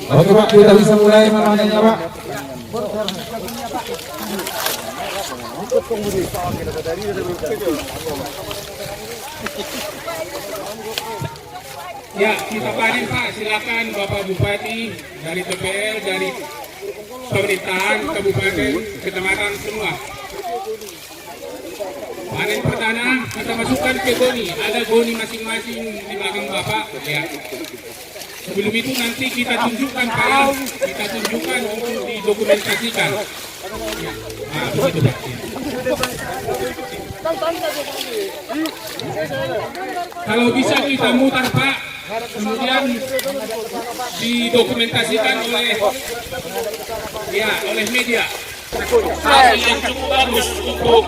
Oke Pak, kita bisa mulai malamnya Pak. Ya, kita panen Pak, silakan Bapak Bupati dari TPL, dari pemerintahan kabupaten, kecamatan semua. Panen perdana kita masukkan ke goni, ada goni masing-masing di belakang Bapak. Ya. Sebelum itu nanti kita tunjukkan Pak, kita tunjukkan untuk didokumentasikan. Ya. Nah, begitu Pak. Kalau bisa kita mutar Pak, kemudian didokumentasikan oleh media. Hasil yang cukup bagus untuk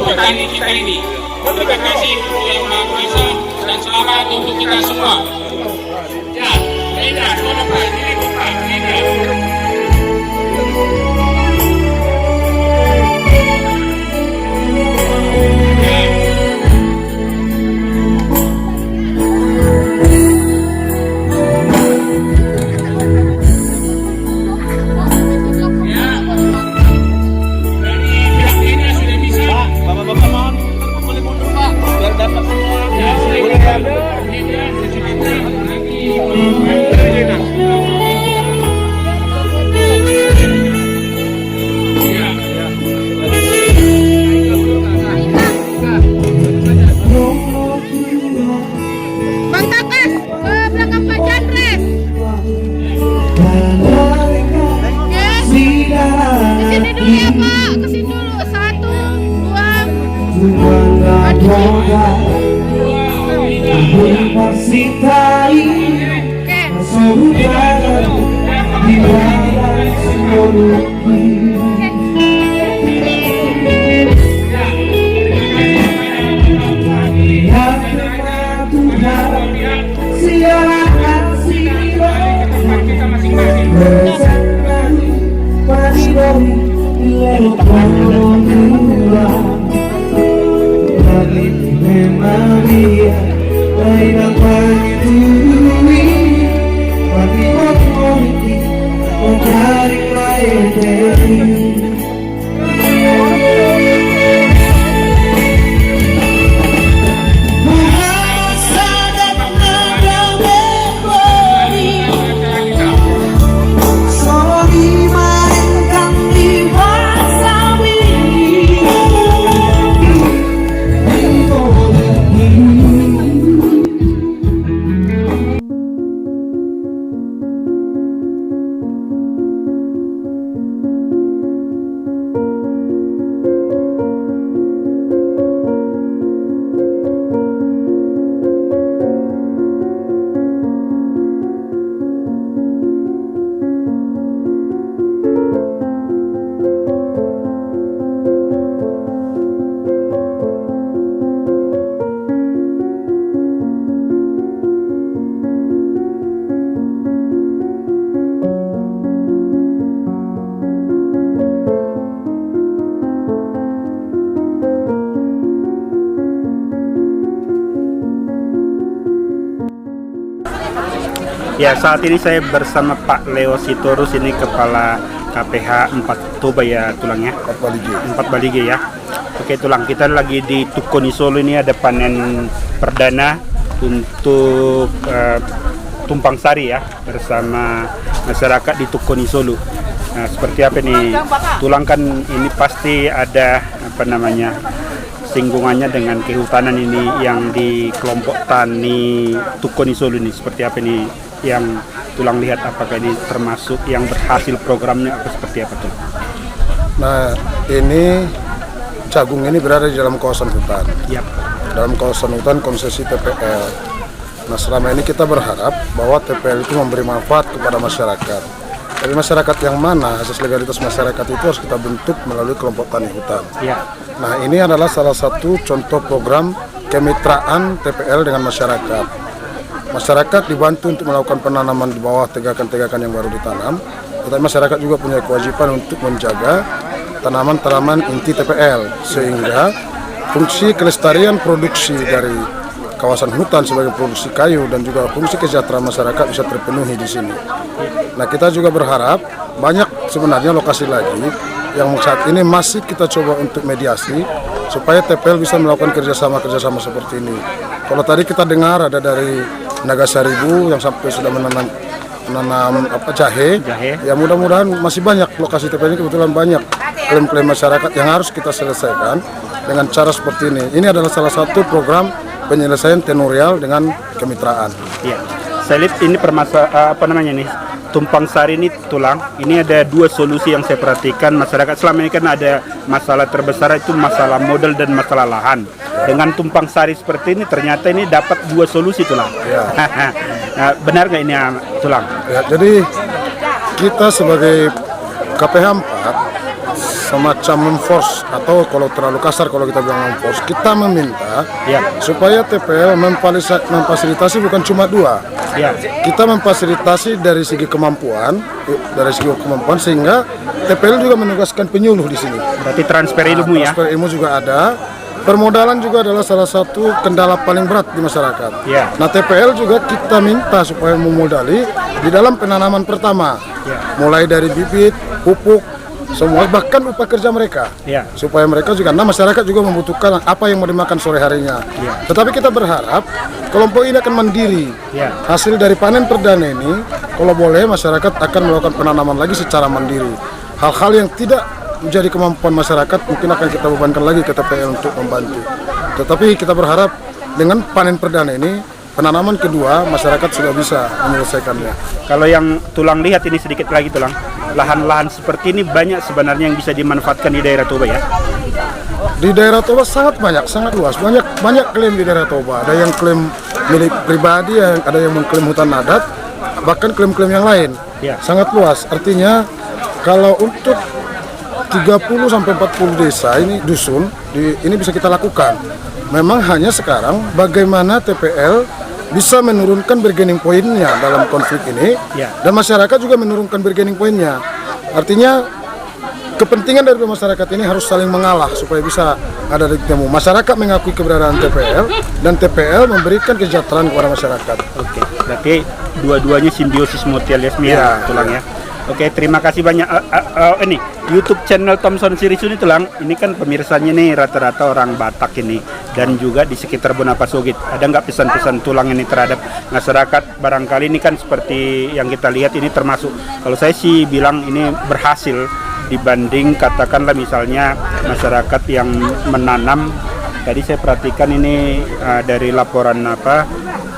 petani kita ini. Terima kasih untuk yang Maha Kuasa dan selamat untuk kita semua. Ya, media, tolong Pak, ini Pak, media. Ya, saat ini saya bersama Pak Leo Sitorus, ini Kepala KPH 4 Toba ya tulangnya? 4 Balige ya. Oke tulang, kita lagi di Tukoni Solo, ini ada panen perdana untuk tumpang sari ya, bersama masyarakat di Tukoni Solo. Nah, seperti apa nih tulang, kan ini pasti ada singgungannya dengan kehutanan ini yang di kelompok tani Tukoni Solo ini. Seperti apa nih yang tulang lihat, apakah ini termasuk yang berhasil programnya atau seperti apa tuh? Nah, ini jagung ini berada di dalam kawasan hutan. Yap. Dalam kawasan hutan konsesi TPL. Nah, selama ini kita berharap bahwa TPL itu memberi manfaat kepada masyarakat. Tapi masyarakat yang mana, asas legalitas masyarakat itu harus kita bentuk melalui kelompok tani hutan. Ya. Nah, ini adalah salah satu contoh program kemitraan TPL dengan masyarakat. Masyarakat dibantu untuk melakukan penanaman di bawah tegakan-tegakan yang baru ditanam, tetapi masyarakat juga punya kewajiban untuk menjaga tanaman-tanaman inti TPL, sehingga fungsi kelestarian produksi dari kawasan hutan sebagai produksi kayu dan juga fungsi kesejahteraan masyarakat bisa terpenuhi di sini. Nah, kita juga berharap banyak sebenarnya lokasi lagi yang saat ini masih kita coba untuk mediasi supaya TPL bisa melakukan kerjasama seperti ini. Kalau tadi kita dengar ada dari Nagasaribu yang sampai sudah menanam jahe. Ya mudah-mudahan masih banyak lokasi TPL ini, kebetulan banyak klaim-klaim masyarakat yang harus kita selesaikan dengan cara seperti ini. Ini adalah salah satu program penyelesaian tenurial dengan kemitraan. Iya. Saya lihat ini tumpang sari ini tulang. Ini ada dua solusi yang saya perhatikan masyarakat selama ini kan ada masalah terbesar itu masalah modal dan masalah lahan. Dengan tumpang sari seperti ini ternyata ini dapat dua solusi tulang. Ya. Nah, benar nggak ini tulang? Ya, jadi kita sebagai KPH 4 semacam memforce, atau kalau terlalu kasar kalau kita bilang memforce, kita meminta supaya TPL memfasilitasi bukan cuma dua. Kita memfasilitasi dari segi kemampuan, sehingga TPL juga menugaskan penyuluh di sini. Berarti transfer ilmu ya? Transfer ilmu juga ada. Permodalan juga adalah salah satu kendala paling berat di masyarakat. Nah, TPL juga kita minta supaya memodali di dalam penanaman pertama, mulai dari bibit, pupuk, semua, bahkan upah kerja mereka, supaya mereka juga, nah masyarakat juga membutuhkan apa yang mau dimakan sore harinya. Tetapi kita berharap kelompok ini akan mandiri. Hasil dari panen perdana ini, kalau boleh masyarakat akan melakukan penanaman lagi secara mandiri. Hal-hal yang tidak menjadi kemampuan masyarakat mungkin akan kita bebankan lagi ke TPL untuk membantu. Tetapi kita berharap dengan panen perdana ini, penanaman kedua masyarakat sudah bisa menyelesaikannya. Kalau yang tulang lihat ini sedikit lagi tulang, lahan-lahan seperti ini banyak sebenarnya yang bisa dimanfaatkan di daerah Toba ya? Di daerah Toba sangat banyak, sangat luas. Banyak klaim di daerah Toba. Ada yang klaim milik pribadi, ada yang mengklaim hutan adat, bahkan klaim-klaim yang lain. Sangat luas. Artinya kalau untuk 30 sampai 40 desa ini dusun, ini bisa kita lakukan. Memang hanya sekarang bagaimana TPL bisa menurunkan bargaining poinnya dalam konflik ini, dan masyarakat juga menurunkan bargaining poinnya. Artinya kepentingan dari masyarakat ini harus saling mengalah supaya bisa ada titik temu. Masyarakat mengakui keberadaan TPL dan TPL memberikan kesejahteraan kepada masyarakat. Oke, berarti dua-duanya simbiosis mutualisme ya, tulang ya. Oke, terima kasih banyak. Ini YouTube channel Thomson Sirisun tulang. Ini kan pemirsanya nih rata-rata orang Batak ini dan juga di sekitar Bonapasogit. Ada nggak pesan-pesan tulang ini terhadap masyarakat? Barangkali ini kan seperti yang kita lihat ini termasuk. Kalau saya sih bilang ini berhasil dibanding katakanlah misalnya masyarakat yang menanam. Tadi saya perhatikan ini dari laporan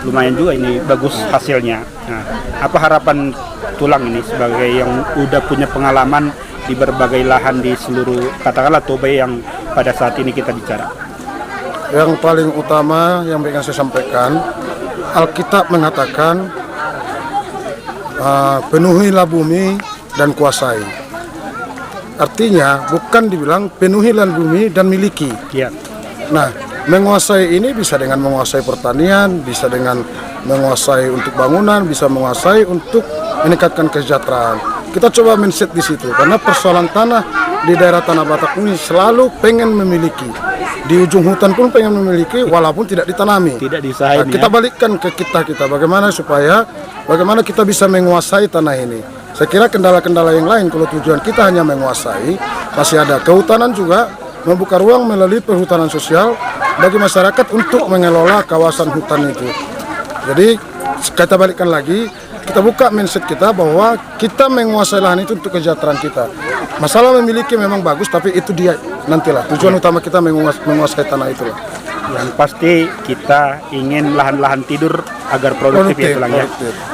lumayan juga ini bagus hasilnya. Nah, apa harapan tulang ini sebagai yang udah punya pengalaman di berbagai lahan di seluruh katakanlah Toba yang pada saat ini kita bicara? Yang paling utama yang ingin saya sampaikan, Alkitab mengatakan penuhilah bumi dan kuasai. Artinya bukan dibilang penuhilah bumi dan miliki. Nah, menguasai ini bisa dengan menguasai pertanian, bisa dengan menguasai untuk bangunan, bisa menguasai untuk meningkatkan kesejahteraan. Kita coba mindset di situ, karena persoalan tanah di daerah Tanah Batak ini selalu pengen memiliki. Di ujung hutan pun pengen memiliki, walaupun tidak ditanami. Tidak diusahain, kita balikkan ke kita bagaimana kita bisa menguasai tanah ini. Saya kira kendala-kendala yang lain, kalau tujuan kita hanya menguasai, masih ada. Kehutanan juga membuka ruang melalui perhutanan sosial bagi masyarakat untuk mengelola kawasan hutan itu. Jadi kita balikkan lagi, kita buka mindset kita bahwa kita menguasai lahan itu untuk kesejahteraan kita. Masalah memiliki memang bagus, tapi itu dia nantilah. Tujuan utama kita menguasai tanah itulah. Yang pasti kita ingin lahan-lahan tidur agar produktif ya tulang ya.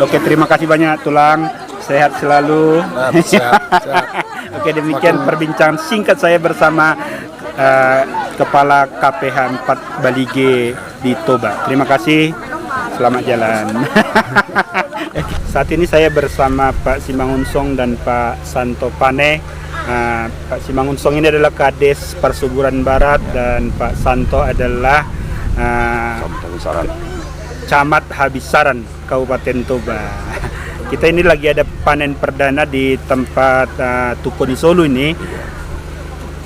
Oke, terima kasih banyak tulang. Sehat selalu. Sehat. Oke, demikian perbincangan singkat saya bersama Kepala KPH 4 Balige di Toba. Terima kasih. Selamat jalan. Saat ini saya bersama Pak Simangunsong dan Pak Santo Pane. Pak Simangunsong ini adalah Kades Parsuburan Barat dan Pak Santo adalah Camat Habisaran Kabupaten Toba. Kita ini lagi ada panen perdana di tempat Tukoni Solo ini.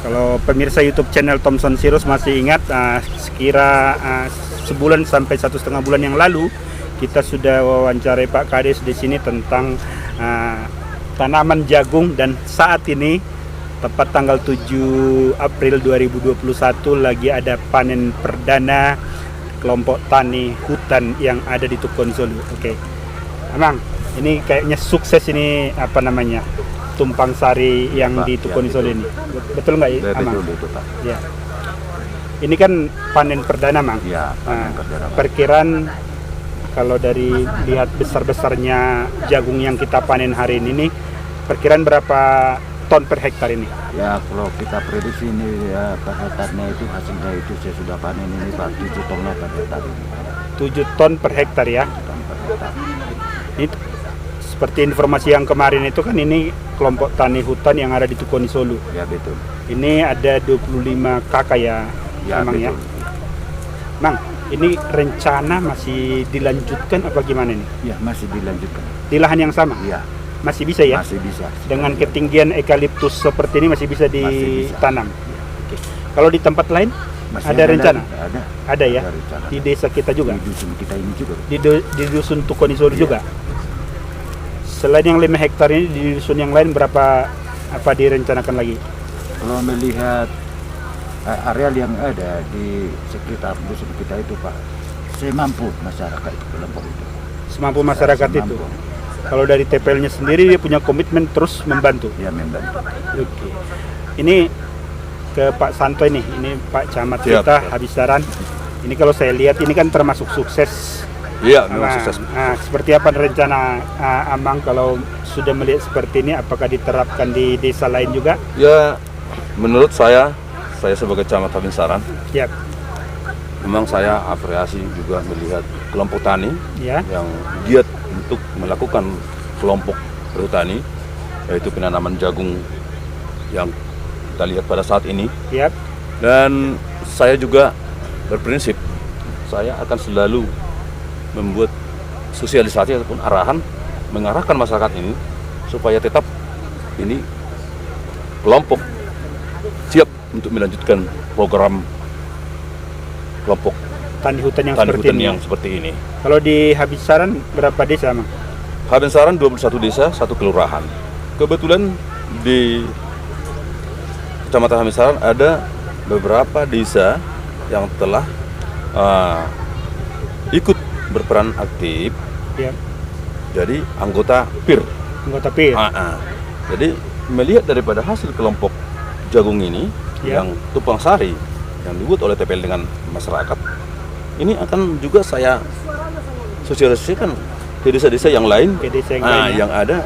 Kalau pemirsa YouTube channel Thompson Sirus masih ingat, sekira sebulan sampai 1,5 bulan yang lalu kita sudah wawancarai Pak Kades di sini tentang tanaman jagung, dan saat ini tepat tanggal 7 April 2021 lagi ada panen perdana kelompok tani hutan yang ada di Tukon Solo. Oke. Amang, ini kayaknya sukses ini apa namanya? Tumpang Sari yang Pak, di Tukon ya, Solo ini. Betul nggak, Amang? Betul, Pak. Ya. Ini kan panen perdana, Mang. Ya, panen perdana, Pak. Perkiraan kalau dari lihat besar-besarnya jagung yang kita panen hari ini, perkiraan berapa ton per hektar ini? Ya, kalau kita prediksi ini ya per hektarnya itu hasilnya itu saya sudah panen ini Pak 7 ton per hektar ini. 7 ton per hektar ya. 7 ton per hektar. Ini seperti informasi yang kemarin itu kan ini kelompok tani hutan yang ada di Tukon Solo. Ya, betul. Ini ada 25 kakak ya, Ya, Mang ya. betul. Mang, ini rencana masih dilanjutkan apa gimana nih? Ya, masih dilanjutkan. Di lahan yang sama? Ya, Masih bisa ya? masih bisa. Dengan ketinggian eukaliptus seperti ini masih bisa bisa. ditanam. Oke. Kalau di tempat lain Masih ada rencana? Ada. Ada ya? Ada rencana. Di desa kita juga? Di dusun kita ini juga. Di dusun Tukon Solo Iya. juga? Selain yang 5 hektar ini, di dusun yang lain berapa, apa direncanakan lagi? Kalau melihat areal yang ada di sekitar dusun kita itu Pak, semampu masyarakat itu kelompok itu. Semampu masyarakat itu? Semampu. Kalau dari TPL-nya sendiri dia punya komitmen terus membantu? Ya, membantu. Oke. Ini ke Pak Santo ini Pak Camat Siap, kita siap. Habisaran. Ini kalau saya lihat ini kan termasuk sukses. Iya, memang sukses. Seperti apa rencana Amang kalau sudah melihat seperti ini, apakah diterapkan di desa lain juga? Ya, menurut saya sebagai camat Habisaran, Siap. memang saya apresiasi juga melihat kelompok tani Ya. yang giat untuk melakukan kelompok bertani, yaitu penanaman jagung yang kita lihat pada saat ini. Siap. Dan saya juga berprinsip, saya akan selalu membuat sosialisasi ataupun arahan mengarahkan masyarakat ini supaya tetap ini kelompok siap untuk melanjutkan program kelompok Tani hutan yang tani seperti hutan ini. yang seperti ini. Kalau di Habisaran berapa desa, Mang? Habisaran 21 desa, 1 kelurahan. Kebetulan di Kecamatan Habisaran ada beberapa desa yang telah ikut berperan aktif Siap. jadi anggota PIR. Anggota PIR. Jadi melihat daripada hasil kelompok jagung ini Ya. yang tumpang sari yang dibuat oleh TPL dengan masyarakat, ini akan juga saya sosialisasikan ke desa-desa yang lain, Ke desa yang lain, ya. yang ada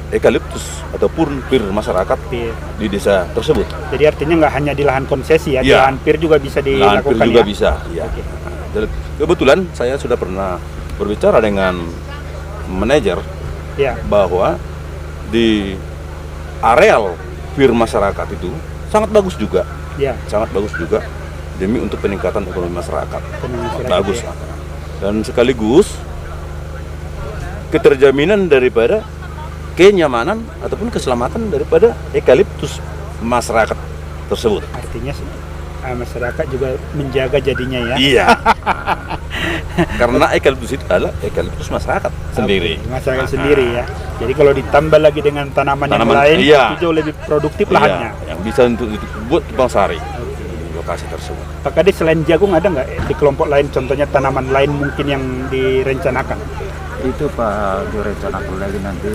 eukaliptus ataupun PIR masyarakat PIR. di desa tersebut. Jadi artinya nggak hanya di lahan konsesi ya, di Ya. lahan PIR juga bisa Lahan PIR dilakukan juga ya? bisa. Ya. Oke. Dan kebetulan saya sudah pernah berbicara dengan manajer Ya. bahwa di areal PIR masyarakat itu sangat bagus juga, Ya. demi untuk peningkatan ekonomi masyarakat. Ekonomi masyarakat, Bagus. ya. Dan sekaligus keterjaminan daripada kenyamanan ataupun keselamatan daripada eukaliptus masyarakat tersebut. Artinya masyarakat juga menjaga jadinya ya. Iya. Karena eukaliptus itu adalah eukaliptus masyarakat sendiri. Oke, masyarakat sendiri ya. Jadi kalau ditambah lagi dengan tanaman yang Tanaman, lain, iya. itu jauh lebih produktif lahannya. Iya, yang bisa untuk dibuat tumpang sari di lokasi tersebut. Pak Kades, selain jagung ada nggak di kelompok lain, contohnya tanaman lain mungkin yang direncanakan? Itu Pak direncanakan lagi nanti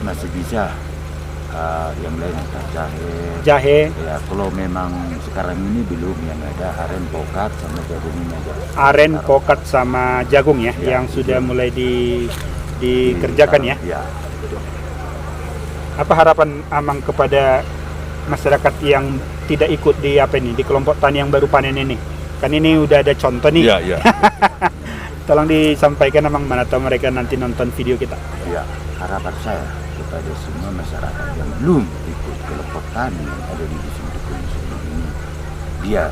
masih bisa yang lain ada Jahe, ya, kalau memang sekarang ini belum, yang ada aren pokat sama jagung ini aja. aren, pokat sama jagung ya, Ya, yang sudah itu. mulai dikerjakan ya. Ya, betul. Apa harapan Amang kepada masyarakat yang tidak ikut di apa ini, di kelompok tani yang baru panen ini? Kan ini udah ada contoh nih. Iya, iya. Tolong disampaikan Amang, mana tahu mereka nanti nonton video kita. Ya, harapan saya kepada semua masyarakat yang belum ikut kelompok tani yang ada di dusun Tukon Solo ini, dia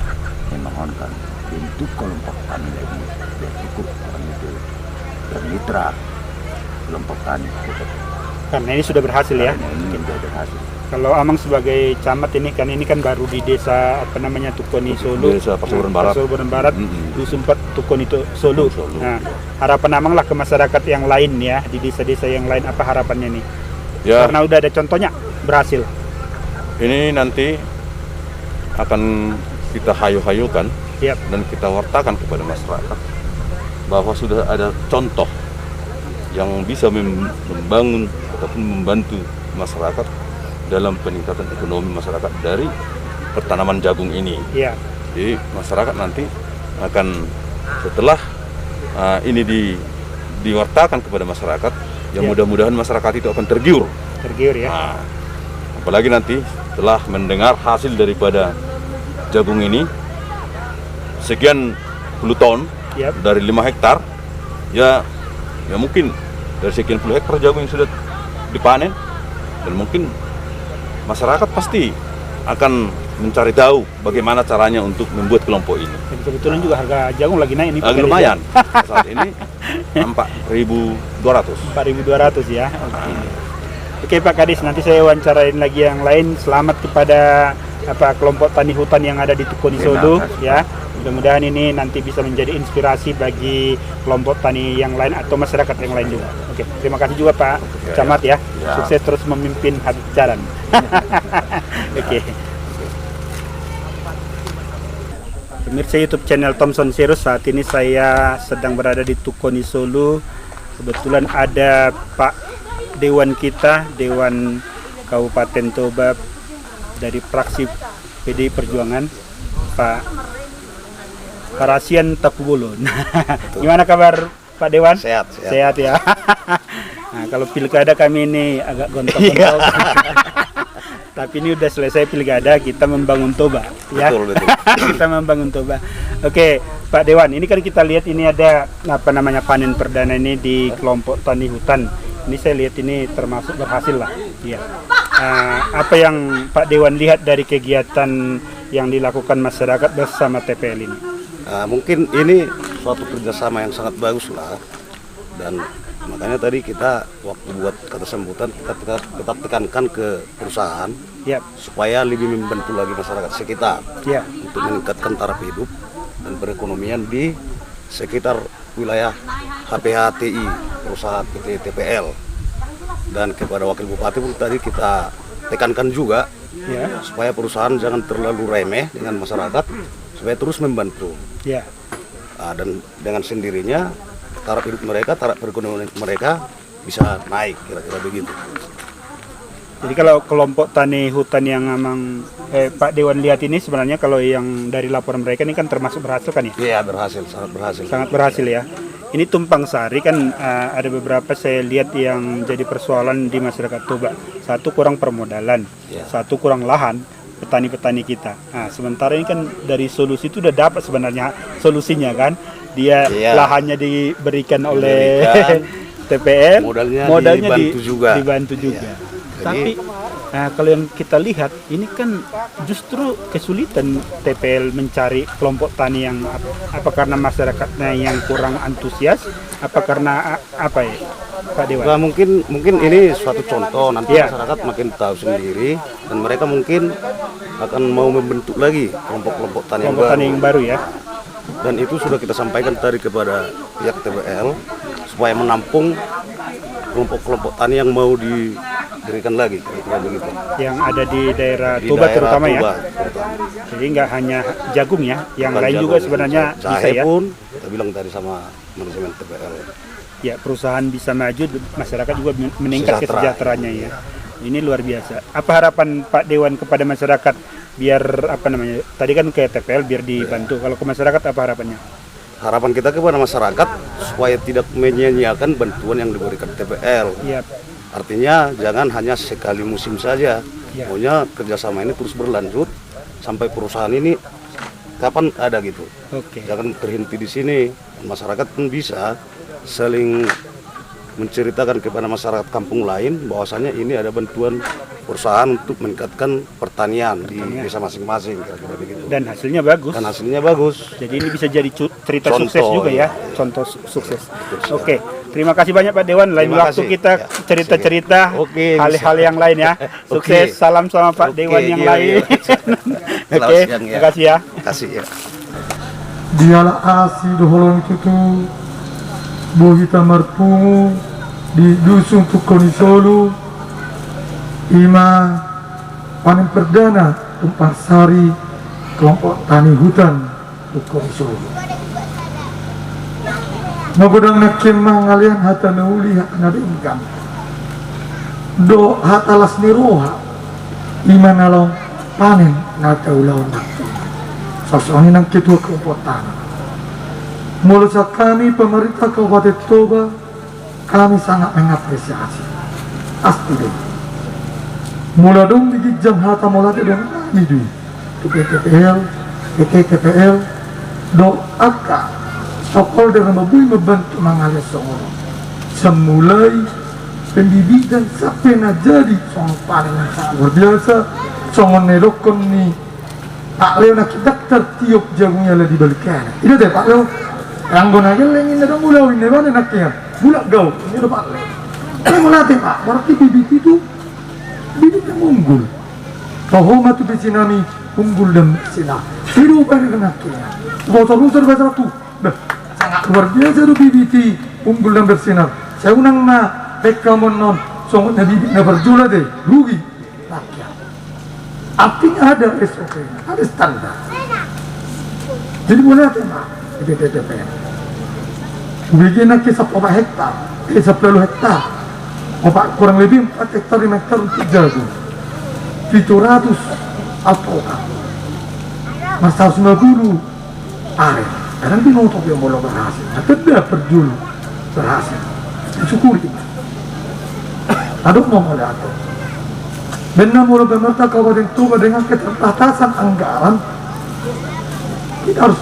memohonkan bentuk kelompok tani lagi biar cukup orang itu bermitra kelompok tani. Karena ini sudah berhasil ya. Karena ini sudah berhasil. Kalau Amang sebagai camat ini kan baru di desa apa namanya Tukoni Solo. Desa Pasuruan Barat. Pasuruan Barat. Dusun 4 Tukoni itu Solo. Solo. Nah, harapan Amang lah ke masyarakat yang lain ya, di desa-desa yang lain, apa harapannya nih? Ya, Karena udah ada contohnya berhasil. ini nanti akan kita hayu-hayukan Yap. dan kita wartakan kepada masyarakat bahwa sudah ada contoh yang bisa membangun ataupun membantu masyarakat dalam peningkatan ekonomi masyarakat dari pertanaman jagung ini. Iya. Jadi masyarakat nanti akan setelah ini diwartakan kepada masyarakat, yang Ya. mudah-mudahan masyarakat itu akan tergiur. Tergiur ya. Nah, apalagi nanti setelah mendengar hasil daripada jagung ini sekian puluh ton Yap. dari 5 hektar, ya mungkin dari sekian puluh hektar jagung yang sudah dipanen, dan mungkin masyarakat pasti akan mencari tahu bagaimana caranya untuk membuat kelompok ini. Dan kebetulan juga harga jagung lagi naik ini. Lumayan. Saat ini 4.200. 4.200 ya. Oke Pak Kadis, nanti saya wawancarain lagi yang lain. Selamat kepada kelompok tani hutan yang ada di Tukoni Solo ya. Mudah-mudahan ini nanti bisa menjadi inspirasi bagi kelompok tani yang lain atau masyarakat yang lain juga. Oke, terima kasih juga Pak Camat ya. Sukses terus memimpin habis jalan. Oke. Pemirsa YouTube channel Thompson Sirus, saat ini saya sedang berada di Tukoni Solo. Kebetulan ada Pak Dewan kita, Dewan Kabupaten Toba dari fraksi PDI Perjuangan, Pak Harasian Tapugolo. Gimana kabar Pak Dewan? Sehat. Sehat ya. Nah, kalau pilkada kami ini agak gontok-gontok. Tapi ini udah selesai pilkada, kita membangun Toba ya. Betul. Kita membangun Toba. Oke, Pak Dewan, ini kan kita lihat ini ada panen perdana ini di kelompok tani hutan. Ini saya lihat ini termasuk berhasil lah. Iya. Apa yang Pak Dewan lihat dari kegiatan yang dilakukan masyarakat bersama TPL ini? Mungkin ini suatu kerjasama yang sangat bagus lah, dan makanya tadi kita waktu buat kata sambutan kita tekankan ke perusahaan supaya lebih membantu lagi masyarakat sekitar untuk meningkatkan taraf hidup dan perekonomian di sekitar wilayah HPHTI perusahaan PT TPL. Dan kepada Wakil Bupati pun tadi kita tekankan juga supaya perusahaan jangan terlalu remeh dengan masyarakat, supaya terus membantu. Dan dengan sendirinya taraf hidup mereka, taraf perekonomian mereka bisa naik, kira-kira begitu. Jadi kalau kelompok tani hutan yang memang Pak Dewan lihat ini sebenarnya kalau yang dari laporan mereka ini kan termasuk berhasil kan ya? Iya, berhasil, sangat berhasil. Sangat berhasil ya. Ini tumpang sari kan ada beberapa saya lihat yang jadi persoalan di masyarakat Toba. Satu kurang permodalan, satu kurang lahan petani-petani kita. Nah, sementara ini kan dari solusi itu udah dapat sebenarnya solusinya kan. Dia lahannya diberikan oleh TPL, modalnya dibantu juga. Tapi kalau yang kita lihat ini kan justru kesulitan TPL mencari kelompok tani yang apa karena masyarakatnya yang kurang antusias, apa karena apa ya Pak Dewan? Nah, mungkin ini suatu contoh, nanti masyarakat makin tahu sendiri dan mereka mungkin akan mau membentuk lagi kelompok-kelompok tani yang baru ya. Dan itu sudah kita sampaikan tadi kepada pihak TPL supaya menampung kelompok-kelompok tani yang mau diberikan lagi, kira-kira begitu. Yang ada di daerah Toba terutama ya. Jadi nggak hanya jagung ya, yang lain juga sebenarnya bisa ya. Pun kita bilang tadi sama manajemen TPL. Ya, perusahaan bisa maju, masyarakat juga meningkat kesejahteraannya ya. Ini luar biasa. Apa harapan Pak Dewan kepada masyarakat biar tadi kan ke TPL biar dibantu. Kalau ke masyarakat apa harapannya? Harapan kita kepada masyarakat supaya tidak menyia-nyiakan bantuan yang diberikan TPL. Artinya jangan hanya sekali musim saja. Pokoknya kerjasama ini terus berlanjut sampai perusahaan ini kapan ada gitu. Jangan terhenti di sini. Masyarakat pun bisa saling menceritakan kepada masyarakat kampung lain bahwasanya ini ada bantuan perusahaan untuk meningkatkan pertanian di desa masing-masing, kira-kira begitu. Dan hasilnya bagus. Jadi ini bisa jadi cerita sukses juga ya, contoh sukses. Oke. Terima kasih banyak Pak Dewan. Lain Terima waktu kasih. kita Ya. cerita-cerita Oke, hal-hal yang lain ya. Sukses, salam sama Pak Dewan yang iya, lain. iya. Oke, Siang, ya. terima kasih ya. Kasih ya. Dialah asi doholong tutu bohita marpungu di dusun Tukoni Solo ima panen perdana tumpang sari kelompok tani hutan Tukoni Solo. Magodang nakim mangalian hata nauli hata naringkam do hata las niroha ima nalong panen nata ulawan nakti sasoni ng ketua kelompok tani. Mula sa kami pemerintah Kabupaten Toba, kami sangat mengapresiasi. Pasti dong. Mula dong digijam hata mula dong hidup. PTPL, PTPL, do akka stokholder mabui membantu mengalir seorang. Semulai pendidikan sampai na jadi soal paling luar biasa. Soal nerokon ni Pak Leo nak dokter tiup jagungnya lah di balik kanan. Itu deh Pak Leo. Ranggon aja lengin na mula ini mana naknya bulak gau ini udah Pak Leo. Saya melatih Pak, berarti bibit itu bibitnya unggul. Bahwa tu besinami unggul dan bersina. Hidup ada naknya. Botol-botol bahasa tu. Sangat luar biasa tu bibit unggul dan bersinar. Saya unang na peka monon songot na bibit na berjula deh rugi naknya. Artinya ada SOP, ada standar. Jadi boleh Pak. PTPL. Bikin nak kisah 4 hektar, kisah 10 hektar, kurang lebih 4 hektar 5 hektar untuk jagung, 700 alpukat, masa 90 aren. Kadang dinotok yang boleh berhasil, tidak berjulu berhasil, disyukuri. Aduk mau mulai atau benar mulai pemerintah Kabupaten Toba dengan keterbatasan anggaran, kita harus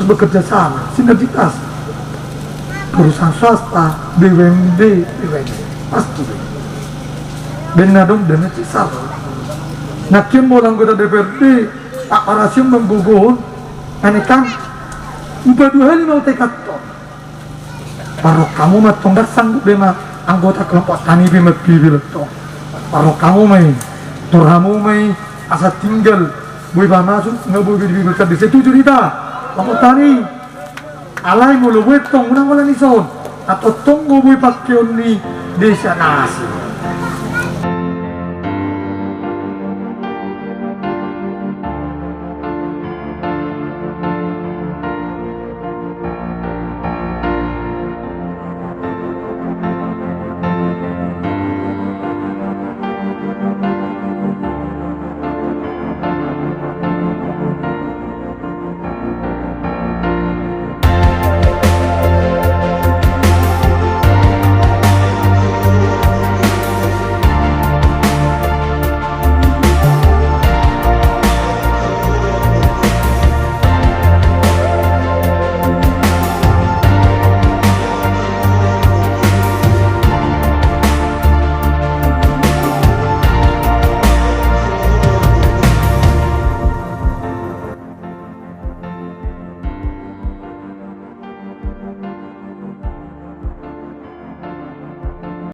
bekerja sama, sinergitas perusahaan swasta, BUMD, pasti benar dong dan cisar. Nakin mau anggota DPRD Pak Parasim membubuhun menekan 2 hari mau tekad toh. Baru kamu matong dah sanggup bema anggota kelompok tani bema pibil toh. Baru kamu main, turhamu main asa tinggal, buiba masuk nggak boleh dibibilkan di situ cerita. Kamu tani alay mo luwet tong unang wala ni son at tong mo pakai ni desa nasi